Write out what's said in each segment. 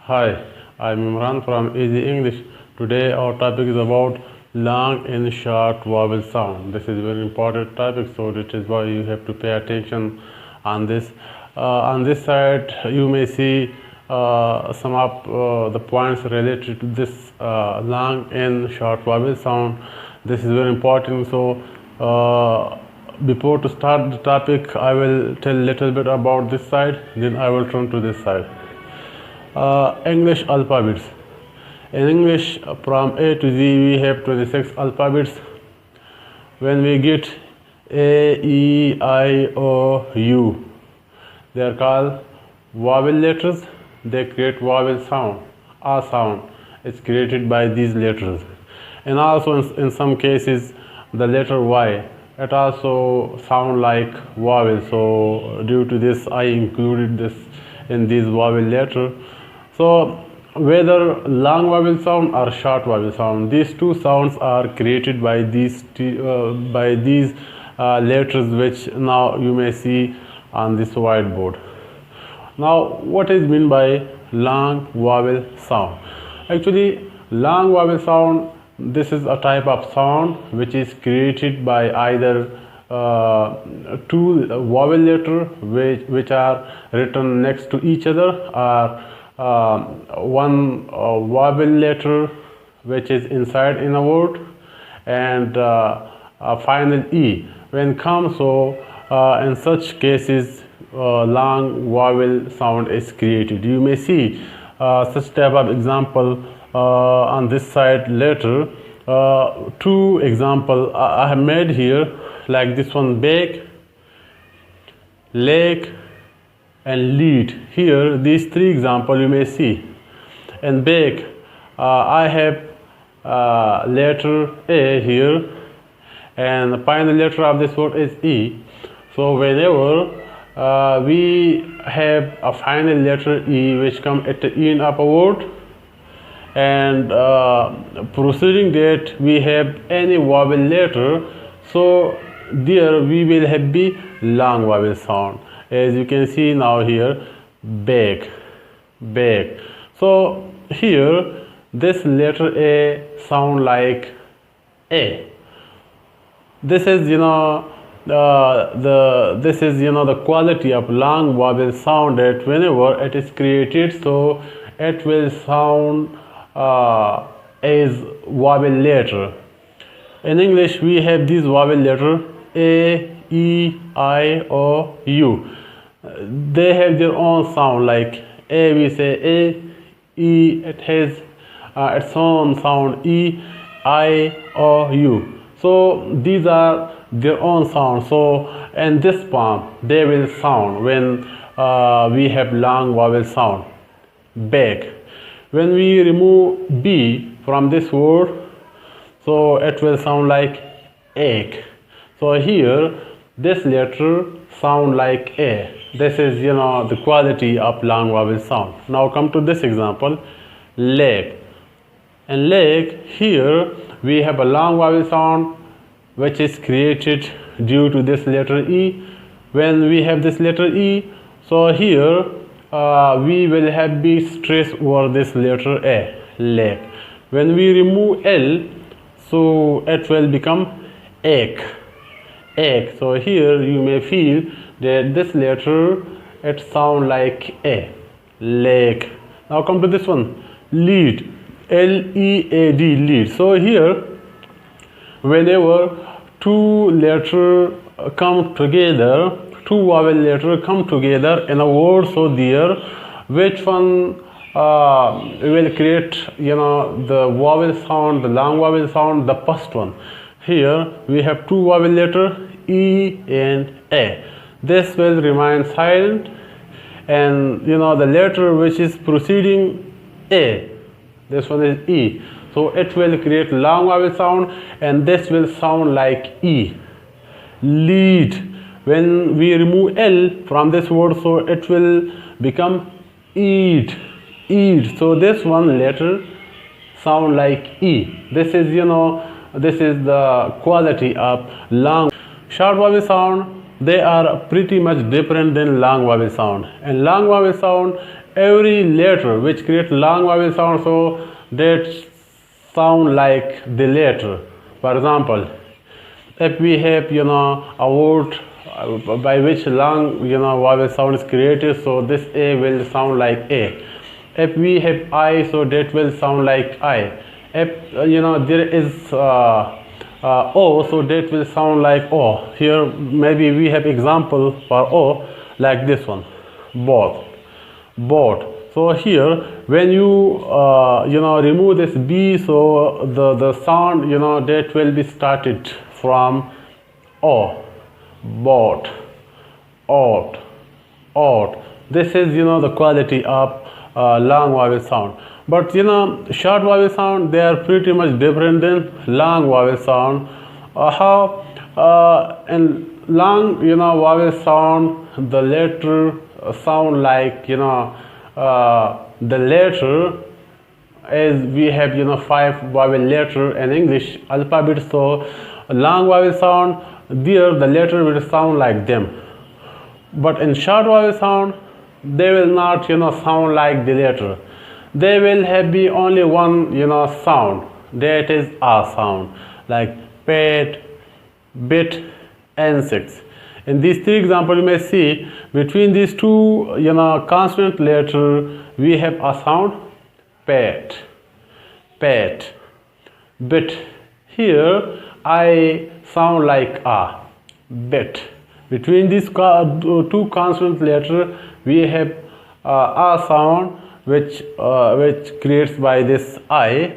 Hi, I'm Imran from Easy English. Today our topic is about long and short vowel sound. This is a very important topic, so that is why you have to pay attention on this. On this side, you may see some of the points related to this long and short vowel sound. This is very important. So before to start the topic, I will tell a little bit about this side. Then I will turn to this side. English alphabets. In English, from A to Z, we have 26 alphabets. When we get A, E, I, O, U, they are called vowel letters. They create vowel sound. A sound is created by these letters. And also in some cases, the letter Y, it also sound like vowel. So due to this, I included this in these vowel letter. So whether long vowel sound or short vowel sound, these two sounds are created by these letters, which now you may see on this whiteboard. Now, what is meant by long vowel sound? Actually, long vowel sound, this is a type of sound which is created by either two vowel letters which are written next to each other, or one vowel letter which is inside in a word, and a final E when comes. So in such cases, long vowel sound is created. You may see such type of example on this side later. Two example I have made here, like this one: bake, lake, and lead. Here these three examples you may see. And bake, I have letter A here, and the final letter of this word is E. So whenever we have a final letter E which come at the end of a word, and proceeding that we have any vowel letter, so there we will have the long vowel sound. As you can see now here, bake, bake. So here this letter A sound like A. This is the quality of long vowel sound, that whenever it is created, so it will sound as vowel letter. In English, we have this vowel letter A, E, I, O, U. They have their own sound. Like A, we say A, E, it has its own sound, E, I, O, U. So these are their own sound. So in this form, they will sound when we have long vowel sound. Bake. When we remove B from this word, so it will sound like ache. So here this letter sound like A. This is the quality of long vowel sound. Now come to this example: lake. And lake, here we have a long vowel sound which is created due to this letter E. When we have this letter E, so here we will have B stress over this letter A, lake. When we remove L, so it will become ache, ache. So here you may feel that this letter, it sound like A, lake. Now come to this one: lead, L-E-A-D, lead. So here whenever two letters come together, two vowel letters come together in a word, so there which one will create the vowel sound, the long vowel sound? The first one. Here we have two vowel letters, E and A. This will remain silent, and the letter which is preceding A, this one is E, so it will create long vowel sound, and this will sound like E, lead. When we remove L from this word, so it will become eat, eat. So this one letter sound like E. This is the quality of long. Short vowel sound, they are pretty much different than long vowel sound. And long vowel sound, every letter which creates long vowel sound, so that sound like the letter. For example, if we have a word by which long vowel sound is created, so this a will sound like a. If we have I, so that will sound like I. If there is o, so that will sound like o. Here maybe we have example for o like this one, both, both. So here when you remove this b, so the sound that will be started from o, bought, ought, ought. This is the quality of long vowel sound. But short vowel sound, they are pretty much different than long vowel sound. How in long vowel sound, the letter sound like the letter, as we have 5 vowel letter in English alphabet. So long vowel sound, there the letter will sound like them. But in short vowel sound, they will not sound like the letter. They will have be only one sound, that is a sound, like pet, bit, insects. In these 3 examples, you may see between these 2 consonant letter we have a sound pet, pet, bit. Here I sound like a, bit. Between these 2 consonant letter we have a sound which creates by this I.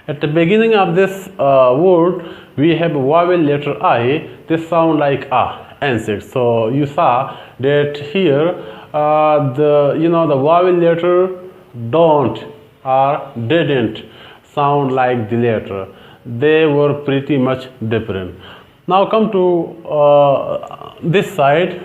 At the beginning of this word we have a vowel letter I. This sound like a, insect. So you saw that here the vowel letter don't or didn't sound like the letter. They were pretty much different. Now come to this side.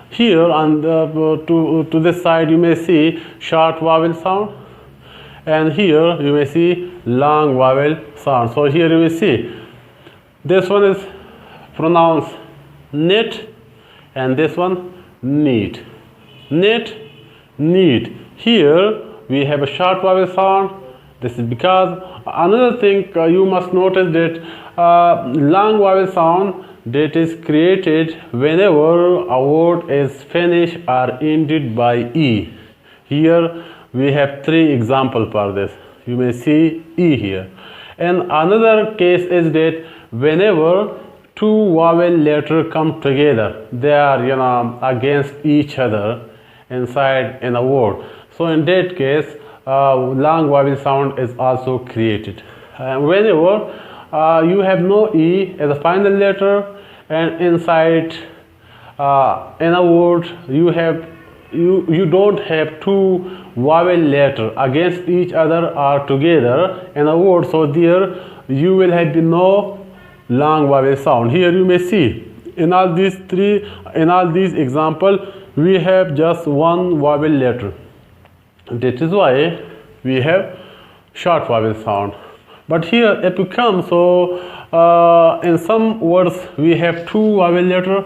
Here on to this side you may see short vowel sound, and here you may see long vowel sound. So here you will see this one is pronounced knit, and this one need, knit, need. Here we have a short vowel sound. This is because another thing you must notice that long vowel sound that is created whenever a word is finished or ended by e. Here we have 3 examples for this. You may see e here. And another case is that whenever 2 vowel letters come together, they are against each other inside in a word. So in that case long vowel sound is also created. Whenever you have no e as a final letter, and inside in a word you don't have 2 vowel letter against each other or together in a word, so there you will have no long vowel sound. Here you may see in all these examples we have just 1 vowel letter. That is why we have short vowel sound. But here if you come, so in some words we have 2 vowel letters.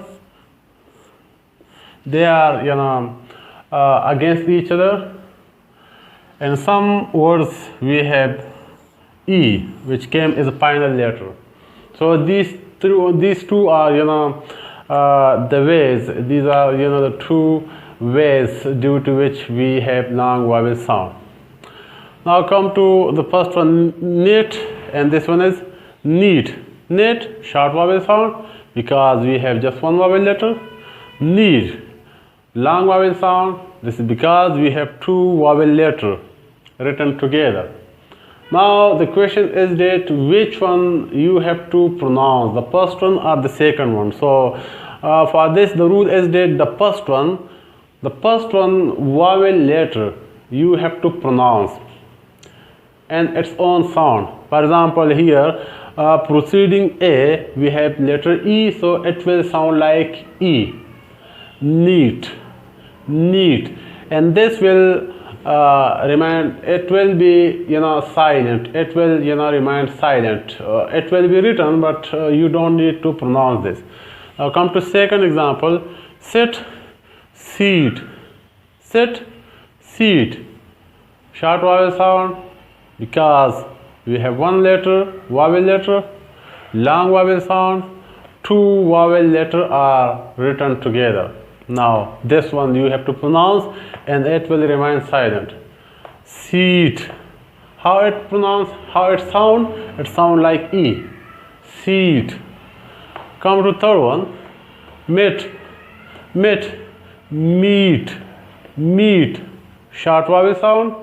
They are against each other. In some words we have e, which came as a final letter. So these two are the ways. These are the 2 ways due to which we have long vowel sound. Now come to the first one, knit, and this one is need. Knit, short vowel sound because we have just 1 vowel letter. Need, long vowel sound. This is because we have 2 vowel letters written together. Now the question is that which one you have to pronounce, the first one or the second one. So for this the rule is that the first one vowel letter you have to pronounce and its own sound. For example, here proceeding a we have letter e, so it will sound like e. Neat, neat, and this will remain, it will be silent, it will remain silent. It will be written, but you don't need to pronounce this. Now come to second example, sit, seat, sit, seat. Short vowel sound because we have one letter, vowel letter. Long vowel sound, two vowel letters are written together. Now this one you have to pronounce and it will remain silent. Seat. How it pronounce? How it sound? It sound like E. Seat. Come to third one. Meet. Meet. Meet. Meet. Short vowel sound,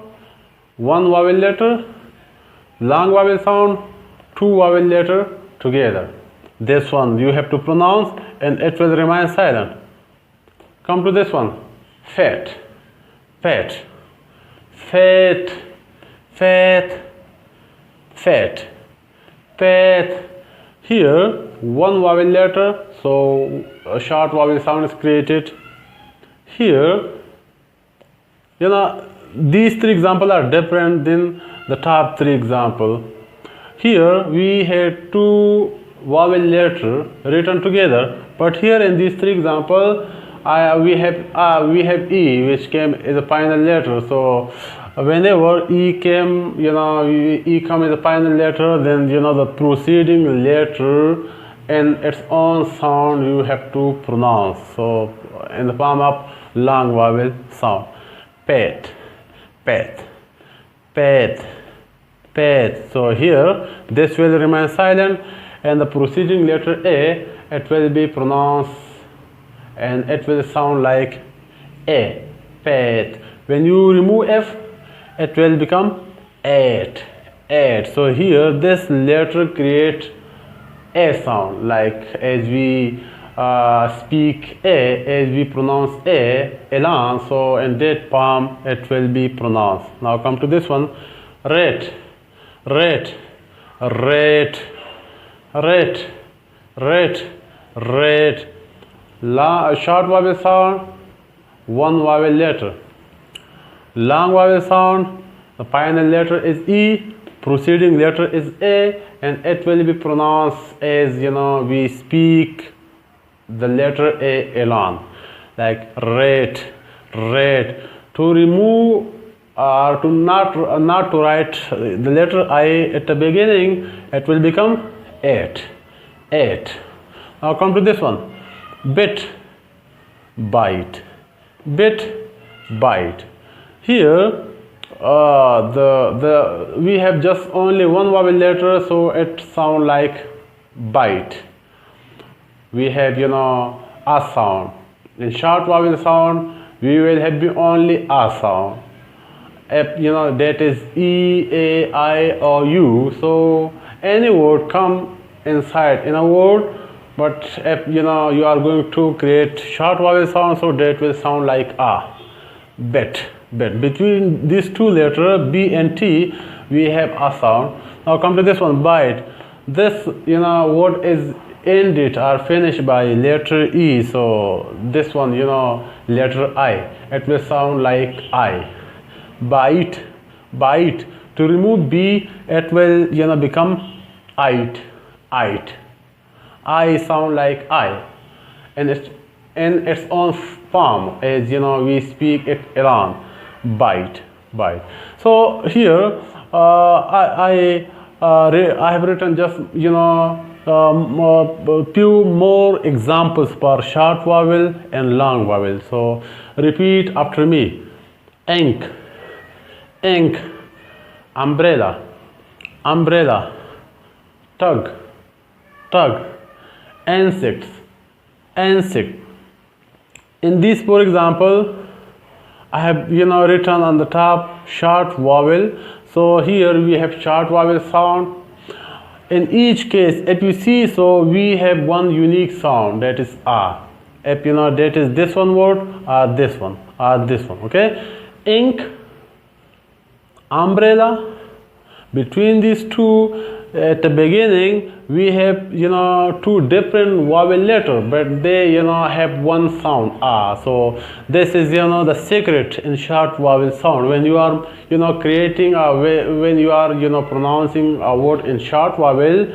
one vowel letter. Long vowel sound, two vowel letter together. This one you have to pronounce and it will remain silent. Come to this one. Fat. Fat. Fat. Fat. Fat. Fat. Here one vowel letter, so a short vowel sound is created. Here, these three examples are different than the top three example. Here we had two vowel letter written together, but here in these three example, we have E, which came as a final letter. So whenever E came, E come as a final letter, then the preceding letter in its own sound you have to pronounce. So in the form of long vowel sound. Pet, pet, pet, pet. So here this will remain silent and the preceding letter A, it will be pronounced and it will sound like A, pet. When you remove F, it will become at, at. So here this letter creates A sound, like as we speak A, as we pronounce A, elan. So in that form it will be pronounced. Now come to this one. Rat, rat, rat, rat, rat, rat. Short vowel sound, one vowel letter. Long vowel sound, the final letter is E, preceding letter is A, and it will be pronounced as we speak the letter A elan, like rat, rat. To remove or to not to write the letter I at the beginning, it will become at, at. Now come to this one. Bit, bite, bit, bite. Here we have just only one vowel letter, so it sound like bite. We have a sound. In short vowel sound we will have only a sound. That is E, A, I or U. So any word come inside in a word, but if you are going to create short vowel sound, so that will sound like a. Bet, bet. Between these two letters B and T we have a sound. Now come to this one. Bite. This word is ended or finished by letter E, so this one letter I, it will sound like I. Bite, bite. To remove B, it will become it, it. I sound like I, and it's in its own form as we speak it around. Bite, bite. So here I have written just few more examples for short vowel and long vowel. So repeat after me. Ink, ink. Umbrella, umbrella. Tug, tug. Insects, insect. In these four example, I have written on the top short vowel. So here we have short vowel sound. In each case, if you see, so we have one unique sound, that is a. If that is this one word or this one or this one. Okay. Ink, umbrella. Between these two, at the beginning we have two different vowel letters, but they have one sound a. So this is the secret in short vowel sound. When you are creating a when you are pronouncing a word in short vowel,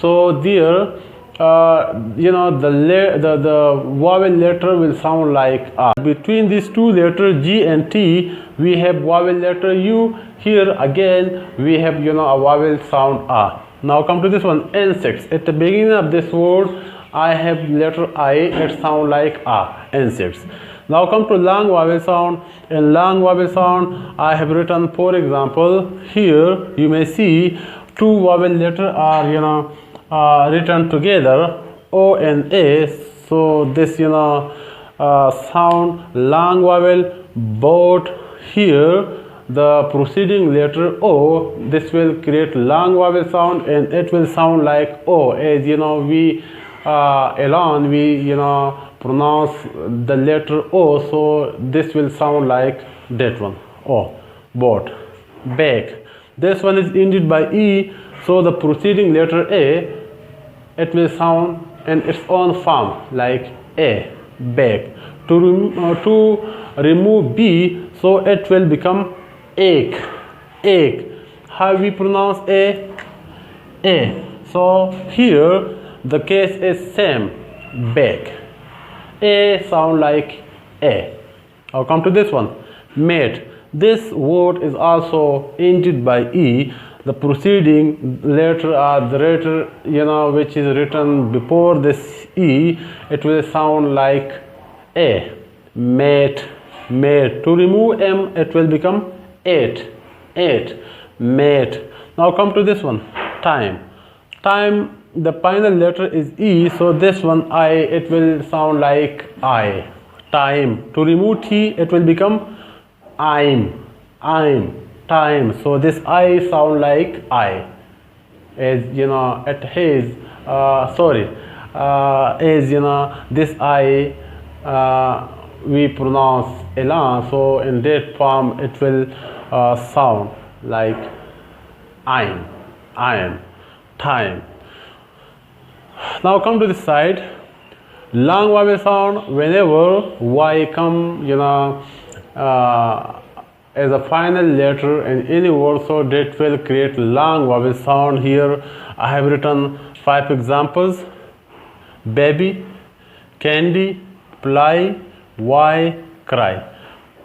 so there the vowel letter will sound like a. Between these two letters G and T, we have vowel letter U. Here again we have a vowel sound a. Now come to this one, insects. At the beginning of this word I have letter I, it sound like a, insects. Now come to long vowel sound. In long vowel sound I have written, for example, here you may see two vowel letters are written together, O and A. So this sound long vowel, but here the preceding letter O, this will create long vowel sound and it will sound like O. As we alone we pronounce the letter O, so this will sound like that one, O. Boat, back. This one is ended by E, so the preceding letter A, it will sound in its own form like A, back. To remove B, so it will become ache, ache. How we pronounce A? A. So here the case is same, back. A sound like A. I'll come to this one, mate. This word is also ended by E. The preceding letter or the letter which is written before this E, it will sound like A, mate, mate. To remove M, it will become eight, eight, mate. Now come to this one, time. Time, the final letter is E, so this one I, it will sound like I, time. To remove T, it will become I'm, time. So this I sound like I, as it has as this I we pronounce elan, so in that form it will sound like I'm, time. Now come to this side, long vowel sound. Whenever Y come as a final letter in any word, so that will create long vowel sound. Here I have written 5 examples: baby, candy, fly, Y, cry.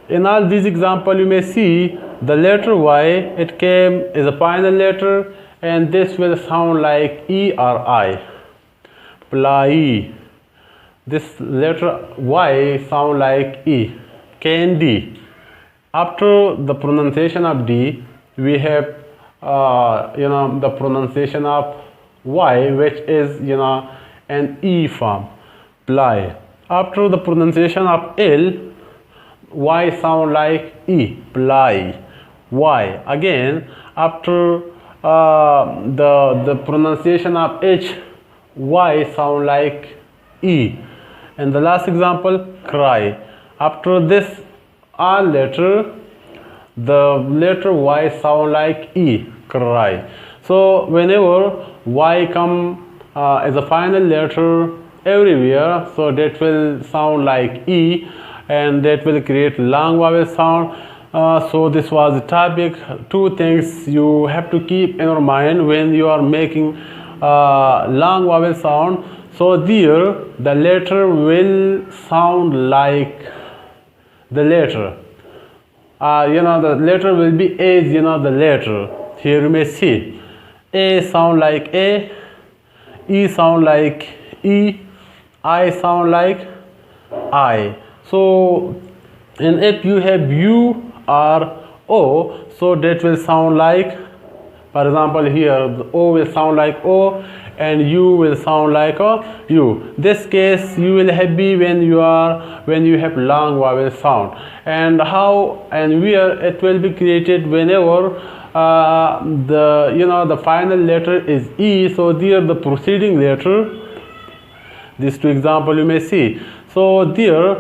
In all these examples you may see the letter Y, it came as a final letter, and this will sound like E or I. Fly, this letter Y sound like E. Candy, after the pronunciation of D we have the pronunciation of Y, which is an E form, fly. After the pronunciation of L, Y sound like E, fly, Y. Again after the pronunciation of H, Y sound like E. And the last example, cry. After this R letter, the letter Y sound like E, cry. So whenever Y come as a final letter everywhere, so that will sound like E, and that will create long vowel sound. So this was the topic. 2 things you have to keep in your mind when you are making long vowel sound. So there the letter will sound like the letter. The letter will be as the letter. Here you may see A sound like A, E sound like E, I sound like I. So, and if you have U or O, so that will sound like, for example here the O will sound like O and U will sound like U. This case you will have B when you have long vowel sound. And how and where it will be created? Whenever the final letter is E, so there the preceding letter, these 2 examples you may see. So there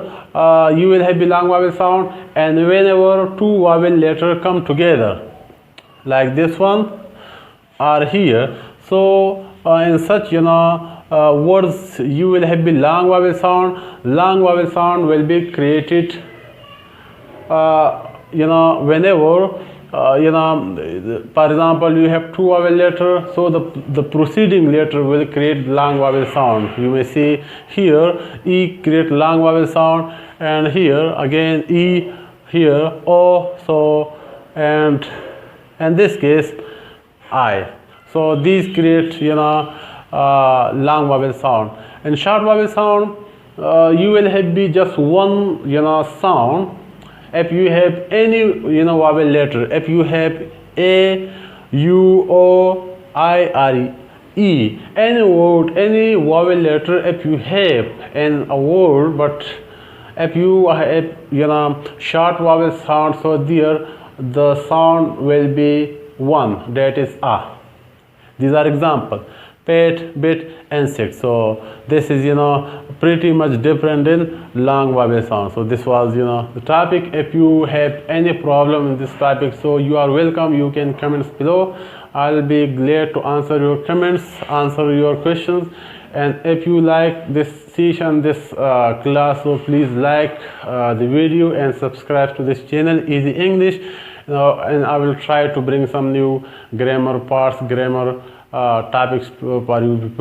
you will have a long vowel sound, and whenever 2 vowel letters come together like this one or here, so in such words you will have a long vowel sound. Long vowel sound will be created whenever for example, you have two vowel letter, so the preceding letter will create long vowel sound. You may see here E create long vowel sound, and here again E, here O, so and in this case I. So these create long vowel sound. In short vowel sound, you will have be just one sound. If you have any vowel letter, if you have A, U, O, I, R, E, any word, any vowel letter, if you have in a word, but if you have short vowel sound, so there the sound will be one, that is A. These are example: pet, bit, insect. So this is pretty much different in long vowel sound. So this was the topic. If you have any problem in this topic, so you are welcome, you can comments below. I'll be glad to answer your comments, answer your questions. And if you like this session, this class, so please like the video and subscribe to this channel, Easy English. And I will try to bring some new grammar parts, grammar topics for you.